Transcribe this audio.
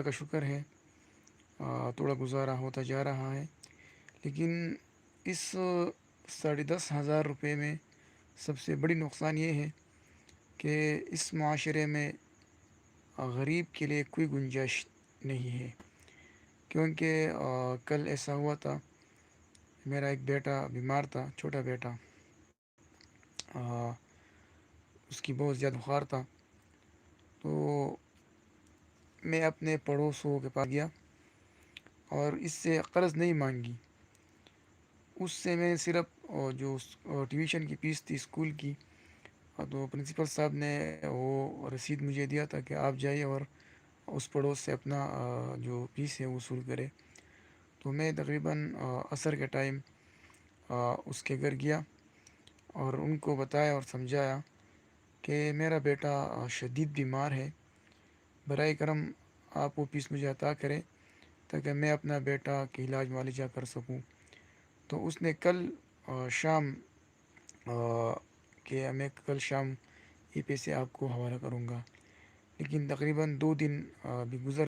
کا شکر ہے، تھوڑا گزارا ہوتا جا رہا ہے. لیکن اس 10,500 روپے میں سب سے بڑی نقصان یہ ہے کہ اس معاشرے میں غریب کے لیے کوئی گنجائش نہیں ہے. کیونکہ کل ایسا ہوا تھا، میرا ایک بیٹا بیمار تھا، چھوٹا بیٹا. آ، اس کی بہت زیادہ بخار تھا. تو میں اپنے پڑوسوں کے پاس گیا اور اس سے قرض نہیں مانگی. اس سے میں صرف جو ٹیوشن کی فیس تھی اسکول کی، تو پرنسپل صاحب نے وہ رسید مجھے دیا تھا کہ آپ جائیے اور اس پڑوس سے اپنا جو فیس ہے وصول کرے. تو میں تقریباً عصر کے ٹائم اس کے گھر گیا اور ان کو بتایا اور سمجھایا کہ میرا بیٹا شدید بیمار ہے، برائے کرم آپ وہ فیس مجھے عطا کریں تاکہ میں اپنا بیٹا کی علاج معالجہ کر سکوں. تو اس نے کل شام کہ میں کل شام یہ پیسے آپ کو حوالہ کروں گا. لیکن تقریباً 2 دن بھی گزر